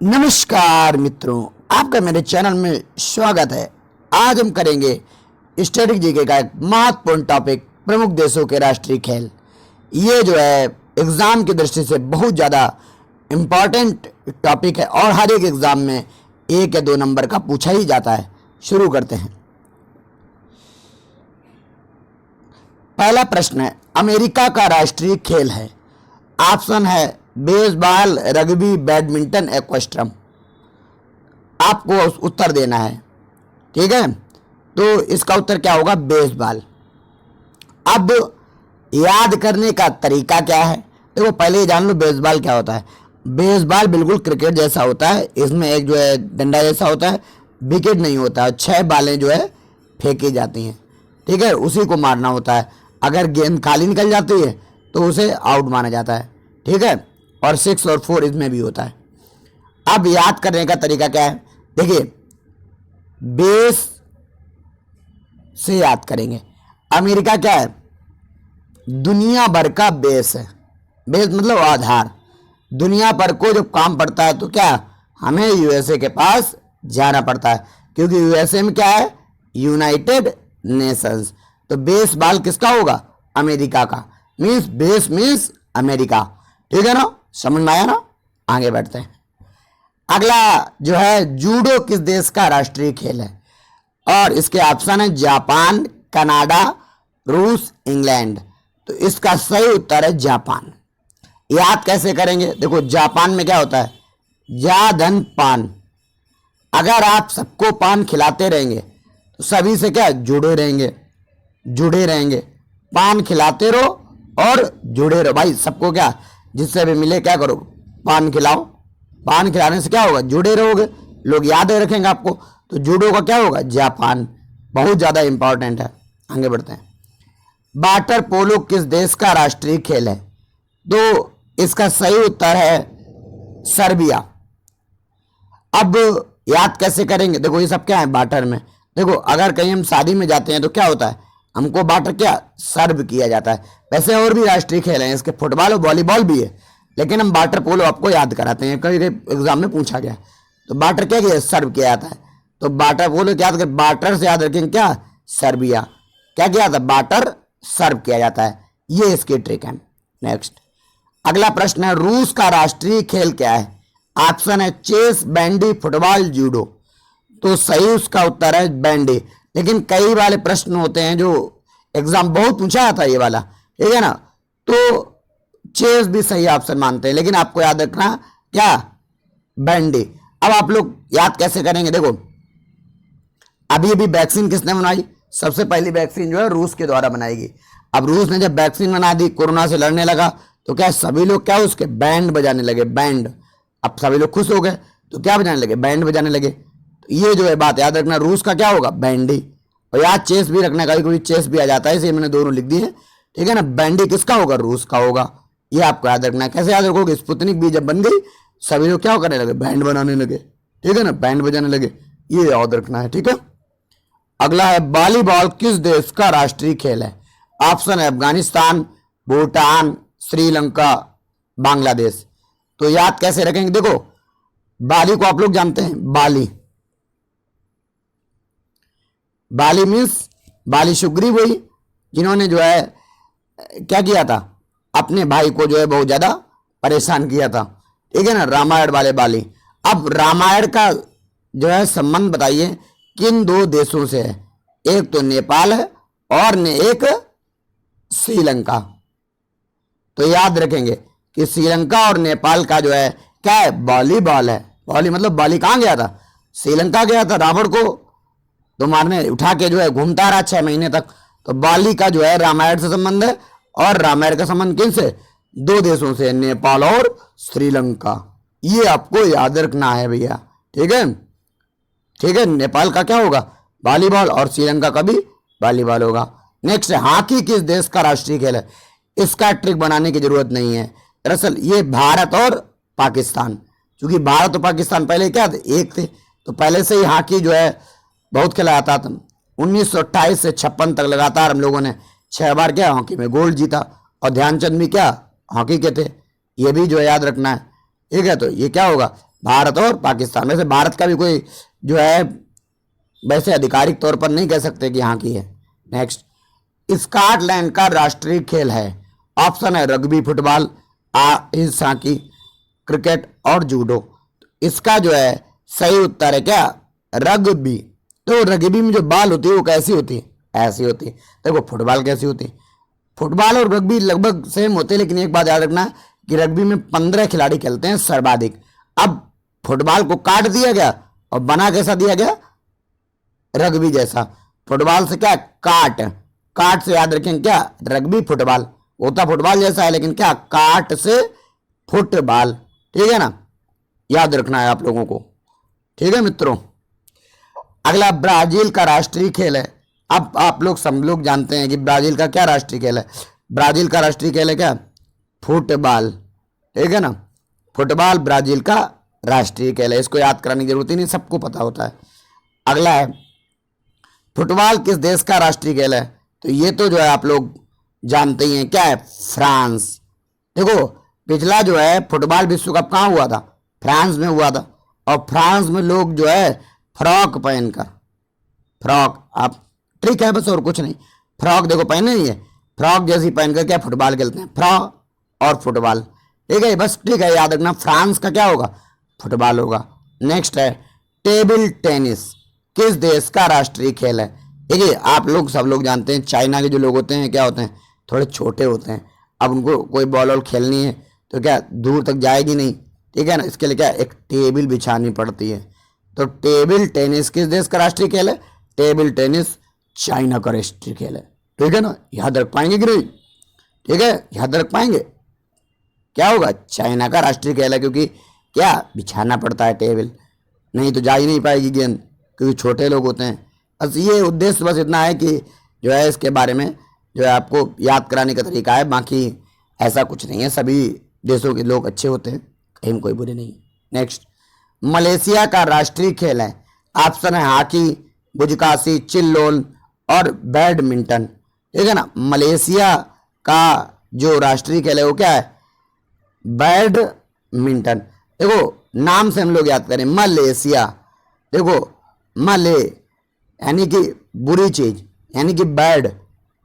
नमस्कार मित्रों, आपका मेरे चैनल में स्वागत है। आज हम करेंगे स्टैटिक जीके का एक महत्वपूर्ण टॉपिक, प्रमुख देशों के राष्ट्रीय खेल। ये जो है एग्ज़ाम की दृष्टि से बहुत ज़्यादा इम्पॉर्टेंट टॉपिक है और हर एक एग्ज़ाम में 1 या 2 नंबर का पूछा ही जाता है। शुरू करते हैं। पहला प्रश्न है, अमेरिका का राष्ट्रीय खेल है। ऑप्शन है बेसबॉल, रग्बी, बैडमिंटन, एक्वेस्ट्रम। आपको उत्तर देना है, ठीक है। तो इसका उत्तर क्या होगा? बेसबॉल। अब याद करने का तरीका क्या है? देखो, पहले ही जान लो बेसबॉल क्या होता है। बेसबॉल बिल्कुल क्रिकेट जैसा होता है। इसमें एक जो है डंडा जैसा होता है, विकेट नहीं होता है, 6 बालें जो है फेंकी जाती हैं, ठीक है। उसी को मारना होता है। अगर गेंद खाली निकल जाती है तो उसे आउट माना जाता है, ठीक है। और 6 और 4 इसमें भी होता है। अब याद करने का तरीका क्या है? देखिए, बेस से याद करेंगे। अमेरिका क्या है? दुनिया भर का बेस है। बेस मतलब आधार। दुनिया भर को जब काम पड़ता है तो क्या हमें यूएसए के पास जाना पड़ता है, क्योंकि यूएसए में क्या है? United Nations. तो बेस बॉल किसका होगा? अमेरिका का। मीन्स बेस मीन्स अमेरिका, ठीक है ना। समझ में आया ना? आगे बढ़ते हैं। अगला जो है, जूडो किस देश का राष्ट्रीय खेल है? और इसके ऑप्शन है जापान, कनाडा, रूस, इंग्लैंड। तो इसका सही उत्तर है जापान। याद कैसे करेंगे? देखो, जापान में क्या होता है? जा धन पान। अगर आप सबको पान खिलाते रहेंगे तो सभी से क्या जुड़े रहेंगे। पान खिलाते रहो और जुड़े रहो भाई। सबको क्या, जिससे भी मिले क्या करो? पान खिलाओ। पान खिलाने से क्या होगा? जुड़े रहोगे, लोग याद रखेंगे आपको। तो जूडो का क्या होगा? जापान। बहुत ज़्यादा इंपॉर्टेंट है। आगे बढ़ते हैं। वाटर पोलो किस देश का राष्ट्रीय खेल है? तो इसका सही उत्तर है सर्बिया। अब याद कैसे करेंगे? देखो, ये सब क्या है? वाटर में। देखो, अगर कहीं हम शादी में जाते हैं तो क्या होता है? हमको वाटर क्या सर्व किया जाता है। वैसे और भी राष्ट्रीय खेल हैं, इसके फुटबॉल और वॉलीबॉल भी है, लेकिन हम वाटर पोलो आपको याद कराते हैं। कभी कभी एग्जाम में पूछा गया। तो वाटर क्या किया? सर्व किया जाता है। तो वाटर पोलो क्या याद कर? वाटर से याद रखेंगे क्या? सर्बिया। क्या किया था? वाटर सर्व किया जाता है। ये इसकी ट्रिक है। नेक्स्ट, अगला प्रश्न है, रूस का राष्ट्रीय खेल क्या है? ऑप्शन है चेस, बैंडी, फुटबॉल, जूडो। तो सही उसका उत्तर है बैंडी। लेकिन कई वाले प्रश्न होते हैं जो एग्जाम बहुत पूछा जाता है, ये वाला, ठीक है ना। तो चेस भी सही ऑप्शन मानते हैं, लेकिन आपको याद रखना क्या? बैंडी। अब आप लोग याद कैसे करेंगे? देखो, अभी अभी वैक्सीन किसने बनाई? सबसे पहली वैक्सीन जो है रूस के द्वारा बनाएगी। अब रूस ने जब वैक्सीन बना दी, कोरोना से लड़ने लगा, तो क्या सभी लोग क्या उसके बैंड बजाने लगे, बैंड। अब सभी लोग खुश हो गए तो क्या बजाने लगे? बैंड बजाने लगे। तो ये जो है बात याद रखना, रूस का क्या होगा? बैंडी। और याद चेस भी रखना, कभी कभी चेस भी आ जाता है, इसलिए मैंने दोनों लिख दिए, ठीक है ना। बैंडी किसका होगा? रूस का होगा। ये आपको याद रखना है। कैसे याद रखोगे? स्पुतनिक भी जब बन गई, सभी लोग क्या करने लगे? बैंड बनाने लगे, ठीक है ना, बैंड बजाने लगे। ये याद रखना है, ठीक है। अगला है, वॉलीबॉल किस देश का राष्ट्रीय खेल है? ऑप्शन है अफगानिस्तान, भूटान, श्रीलंका, बांग्लादेश। तो याद कैसे रखेंगे? देखो, बाली को आप लोग जानते हैं, बाली मीन्स बाली सुग्रीव, वही जिन्होंने जो है क्या किया था? अपने भाई को जो है बहुत ज्यादा परेशान किया था, ठीक है ना, रामायण वाले बाली। अब रामायण का जो है संबंध बताइए किन 2 देशों से है? एक तो नेपाल है और एक श्रीलंका। तो याद रखेंगे कि श्रीलंका और नेपाल का जो है क्या है? वॉलीबॉल है। वॉली मतलब बाली कहाँ गया था? श्रीलंका गया था, रावण को तो मारने, उठा के जो है घूमता रहा 6 महीने तक। तो बाली का जो है रामायण से संबंध है, और रामायण का संबंध किन से? 2 देशों से, नेपाल और श्रीलंका। ये आपको याद रखना है भैया, ठीक है, ठीक है। नेपाल का क्या होगा? वॉलीबॉल, और श्रीलंका का भी वॉलीबॉल होगा। नेक्स्ट है, हॉकी किस देश का राष्ट्रीय खेल है? इसका ट्रिक बनाने की जरूरत नहीं है। दरअसल ये भारत और पाकिस्तान, क्योंकि भारत और पाकिस्तान पहले क्या थे? एक थे। तो पहले से ही हॉकी जो है बहुत खेला जाता था। 1928 से 56 तक लगातार हम लोगों ने 6 बार क्या हॉकी में गोल्ड जीता। और ध्यानचंद भी क्या हॉकी के थे। ये भी जो याद रखना है, ठीक है। तो ये क्या होगा? भारत और पाकिस्तान में से भारत का भी कोई जो है वैसे आधिकारिक तौर पर नहीं कह सकते कि यहाँ की है। नेक्स्ट, स्कॉटलैंड का राष्ट्रीय खेल है। ऑप्शन है rugby, football, ice hockey, cricket और जूडो। इसका जो है सही उत्तर है क्या, रग्बी। तो रग्बी में जो बॉल होती है वो कैसी होती है, ऐसी होती है। देखो फुटबॉल कैसी होती है, फुटबॉल और रग्बी लगभग सेम होते हैं, लेकिन एक बात याद रखना कि रग्बी में 15 खिलाड़ी खेलते हैं सर्वाधिक। अब फुटबॉल को काट दिया गया और बना कैसा दिया गया, रग्बी जैसा। फुटबॉल से क्या, काट, काट से याद रखें क्या, रग्बी फुटबॉल होता फुटबॉल जैसा है, लेकिन क्या, काट से फुटबॉल। ठीक है ना, याद रखना है आप लोगों को। ठीक है मित्रों, अगला ब्राजील का राष्ट्रीय खेल है। अब आप लोग सब लोग जानते हैं कि ब्राजील का क्या राष्ट्रीय खेल है। ब्राजील का राष्ट्रीय खेल है क्या, फुटबॉल। ठीक है ना, फुटबॉल ब्राजील का राष्ट्रीय खेल है। इसको याद कराने की जरूरत ही नहीं, सबको पता होता है। अगला है, फुटबॉल किस देश का राष्ट्रीय खेल है। तो ये तो जो है आप लोग जानते ही हैं, क्या है, फ्रांस। देखो पिछला जो है फुटबॉल विश्व कप कहाँ हुआ था, फ्रांस में हुआ था। और फ्रांस में लोग जो है फ्रॉक पहनकर, फ्रॉक आप ठीक है बस और कुछ नहीं, फ्रॉक देखो पहने नहीं है, फ्रॉक जैसी पहनकर क्या फुटबॉल खेलते हैं, फ्रॉक और फुटबॉल। ठीक है बस, ठीक है याद रखना, फ्रांस का क्या होगा, फुटबॉल होगा। नेक्स्ट है, टेबल टेनिस किस देश का राष्ट्रीय खेल है। देखिए आप लोग सब लोग जानते हैं चाइना के जो लोग होते हैं क्या होते हैं, थोड़े छोटे होते हैं। अब उनको कोई बॉल वॉल खेलनी है तो क्या दूर तक जाएगी नहीं, ठीक है ना, इसके लिए क्या एक टेबल बिछानी पड़ती है। तो टेबल टेनिस किस देश का राष्ट्रीय खेल है, टेबल टेनिस चाइना का राष्ट्रीय खेल है। ठीक है ना, याद रख पाएंगे कि नहीं, ठीक है याद रख पाएंगे, क्या होगा, चाइना का राष्ट्रीय खेल है, क्योंकि क्या बिछाना पड़ता है टेबल, नहीं तो जा ही नहीं पाएगी गेंद, क्योंकि छोटे लोग होते हैं। बस ये उद्देश्य बस इतना है कि जो है इसके बारे में जो है आपको याद कराने का तरीका है, बाकी ऐसा कुछ नहीं है। सभी देशों के लोग अच्छे होते हैं, कहीं में कोई बुरे नहीं। नेक्स्ट, मलेशिया का राष्ट्रीय खेल है। ऑप्शन है हॉकी, बुजकासी, चिल्लोल और बैडमिंटन। ठीक है ना, मलेशिया का जो राष्ट्रीय खेल है वो क्या है, बैडमिंटन। देखो नाम से हम लोग याद करें, मलेशिया, देखो मले यानी कि बुरी चीज, यानी कि बैड,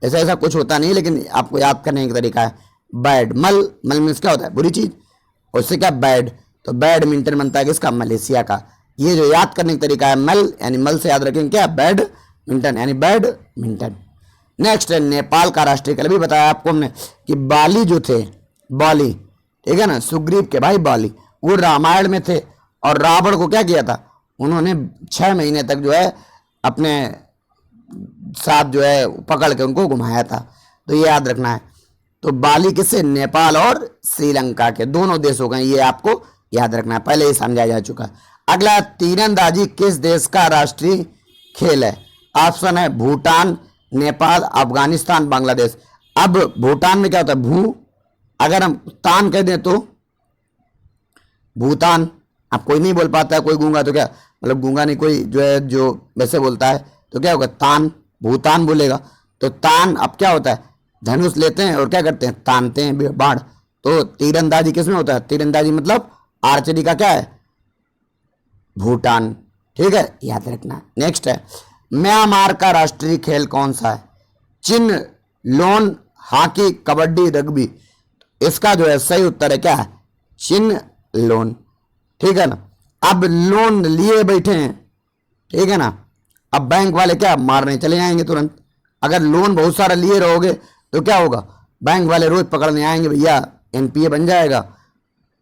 ऐसा ऐसा कुछ होता नहीं, लेकिन आपको याद करने का तरीका है बैड। मल, मल मीन्स क्या होता है, बुरी चीज, और उससे क्या बैड, तो बैडमिंटन बनता है किसका, मलेशिया का। ये जो याद करने का तरीका है, मल यानी मल से याद रखेंगे क्या, बैडमिंटन यानी बैडमिंटन। नेक्स्ट है, नेपाल का राष्ट्रीय खेल। अभी बताया आपको हमने कि बाली जो थे, बाली, ठीक है ना, सुग्रीव के भाई बाली, वो रामायण में थे और रावण को क्या किया था, उन्होंने 6 महीने तक जो है अपने साथ जो है पकड़ के उनको घुमाया था। तो ये याद रखना है। तो बाली किससे, नेपाल और श्रीलंका के, दोनों देशों का, ये आपको याद रखना है, पहले ही समझाया जा चुका है। अगला, तीरंदाजी किस देश का राष्ट्रीय खेल है। ऑप्शन है भूटान, नेपाल, अफगानिस्तान, बांग्लादेश। अब भूटान में क्या होता है, भू, अगर हम तान कह दें तो भूतान। अब कोई नहीं बोल पाता है, कोई गूंगा तो क्या, मतलब गूंगा नहीं, कोई जो है जो वैसे बोलता है तो क्या होगा, तान, भूतान बोलेगा। तो तान अब क्या होता है, धनुष लेते हैं और क्या करते हैं, तानते हैं बाण। तो तीरंदाजी किसमें होता है, तीरंदाजी मतलब आर्चरी का क्या है, भूटान। ठीक है, याद रखना। नेक्स्ट है, म्यांमार का राष्ट्रीय खेल कौन सा है। चिन, लोन, हॉकी, कबड्डी, रग्बी। इसका जो है सही उत्तर है क्या, चिन लोन। ठीक है ना, अब लोन लिए बैठे हैं, ठीक है ना, अब बैंक वाले क्या मारने चले जाएंगे तुरंत। अगर लोन बहुत सारा लिए रहोगे तो क्या होगा, बैंक वाले रोज पकड़ने आएंगे, भैया एनपीए बन जाएगा,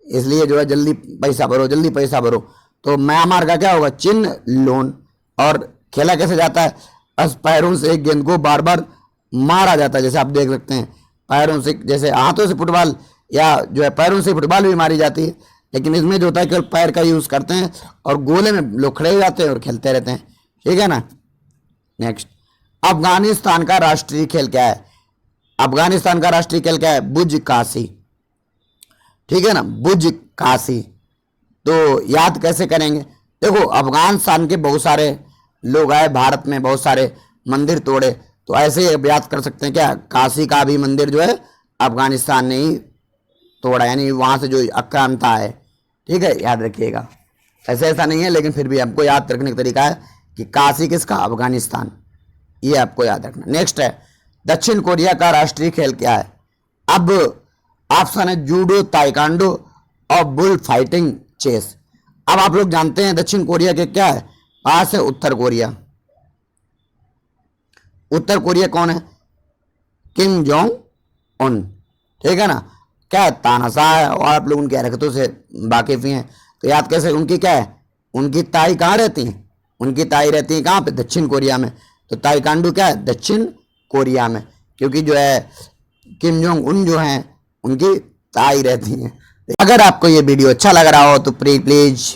इसलिए जो है जल्दी पैसा भरो, जल्दी पैसा भरो। तो म्यांमार का क्या होगा, चिन लोन। और खेला कैसे जाता है, बस पैरों से एक गेंद को बार बार मारा जाता है, जैसे आप देख सकते हैं पैरों से, जैसे हाथों से फुटबॉल या जो है पैरों से फुटबॉल भी मारी जाती है, लेकिन इसमें जो होता है केवल पैर का यूज करते हैं और गोले में लोग खड़े हो जाते हैं और खेलते रहते हैं। ठीक है ना। नेक्स्ट, अफगानिस्तान का राष्ट्रीय खेल क्या है। अफगानिस्तान का राष्ट्रीय खेल क्या है, बुज काशी। ठीक है ना, बुज काशी। तो याद कैसे करेंगे, देखो अफगानिस्तान के बहुत सारे लोग आए भारत में, बहुत सारे मंदिर तोड़े, तो ऐसे याद कर सकते हैं क्या, काशी का भी मंदिर जो है अफगानिस्तान ने ही तोड़ा, यानी वहां से जो आक्रांता है। ठीक है, याद रखिएगा। ऐसे ऐसा नहीं है, लेकिन फिर भी आपको याद रखने का तरीका है कि काशी किसका, अफगानिस्तान, ये आपको याद रखना। नेक्स्ट है दक्षिण कोरिया का राष्ट्रीय खेल क्या है। अब ऑप्शन है जूडो, ताइक्वांडो और बुल फाइटिंग, चेस। अब आप लोग जानते हैं दक्षिण कोरिया के क्या है, पास है उत्तर कोरिया। उत्तर कोरिया कौन है, किम जोंग उन, ठीक है ना, क्या है, तानाशाह है, और आप लोग उनकी हरकतों से वाकिफ ही हैं, तो याद कैसे, उनकी क्या है, उनकी ताई कहाँ रहती है, उनकी ताई रहती है कहाँ पे, दक्षिण कोरिया में। तो ताइक्वांडो क्या है, दक्षिण कोरिया में, क्योंकि जो है किम जोंग उन जो हैं उनकी ताई रहती हैं। अगर आपको ये वीडियो अच्छा लग रहा हो तो प्लीज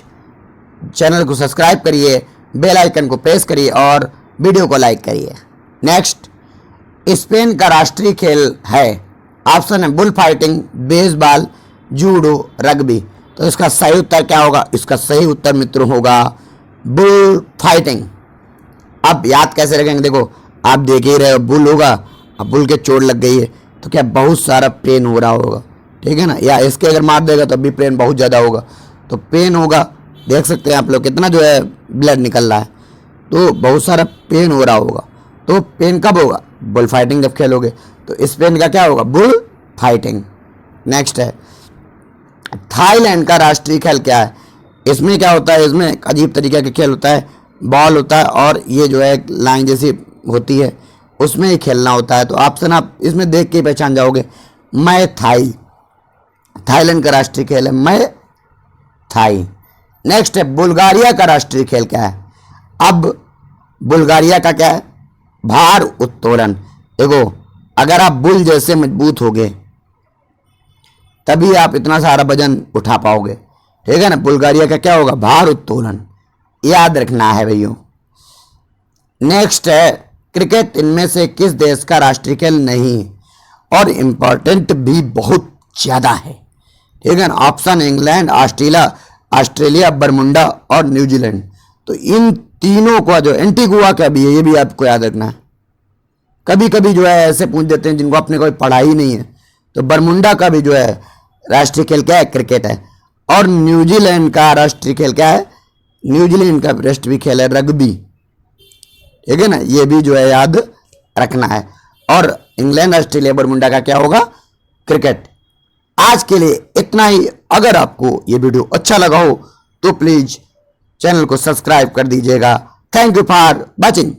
चैनल को सब्सक्राइब करिए, बेल आइकन को प्रेस करिए और वीडियो को लाइक करिए। नेक्स्ट, स्पेन का राष्ट्रीय खेल है, ऑप्शन है bull fighting, baseball, judo, rugby. तो इसका सही उत्तर क्या होगा, इसका सही उत्तर मित्रों होगा बुल फाइटिंग। अब याद कैसे रखेंगे, देखो आप देख ही रहे हो, बुल होगा, अब बुल के चोट लग गई है तो क्या बहुत सारा पेन हो रहा होगा, ठीक है ना, या इसके अगर मार देगा तो भी पेन बहुत ज़्यादा होगा, तो पेन होगा, देख सकते हैं आप लोग कितना जो है ब्लड निकल रहा है, तो बहुत सारा पेन हो रहा होगा। तो पेन कब होगा, बुल फाइटिंग जब खेलोगे, तो स्पेन का क्या होगा, बुल फाइटिंग। नेक्स्ट है थाईलैंड का राष्ट्रीय खेल क्या है। इसमें क्या होता है, इसमें एक अजीब तरीके का खेल होता है, बॉल होता है और ये जो है एक लाइन जैसी होती है, उसमें ही खेलना होता है। तो ऑप्शन आप इसमें देख के पहचान जाओगे, मैं थाई, थाईलैंड का राष्ट्रीय खेल है मैं थाई। नेक्स्ट है बुल्गारिया का राष्ट्रीय खेल क्या है। अब बुल्गारिया का क्या है, भार उत्तोलन। देखो अगर आप बुल जैसे मजबूत होगे तभी आप इतना सारा वजन उठा पाओगे, ठीक है ना। बुल्गारिया का क्या होगा, भार उत्तोलन, याद रखना है भैया। नेक्स्ट है क्रिकेट, इनमें से किस देश का राष्ट्रीय खेल नहीं और इम्पोर्टेंट भी बहुत ज़्यादा है, ठीक है ना। ऑप्शन इंग्लैंड, ऑस्ट्रेलिया, बरमुंडा और न्यूजीलैंड। तो इन तीनों का जो एंटीगुआ का भी है, ये भी आपको याद रखना है। कभी कभी जो है ऐसे पूछ देते हैं जिनको अपने कोई पढ़ा ही नहीं है, तो बरमुंडा का भी जो है राष्ट्रीय खेल क्या है, क्रिकेट है। और न्यूजीलैंड का राष्ट्रीय खेल क्या है, न्यूजीलैंड का राष्ट्रीय खेल है रग्बी, ठीक है ना, ये भी जो है याद रखना है। और इंग्लैंड, ऑस्ट्रेलिया, बरमुंडा का क्या होगा, क्रिकेट। आज के लिए इतना ही। अगर आपको ये वीडियो अच्छा लगा हो तो प्लीज चैनल को सब्सक्राइब कर दीजिएगा। Thank you for watching.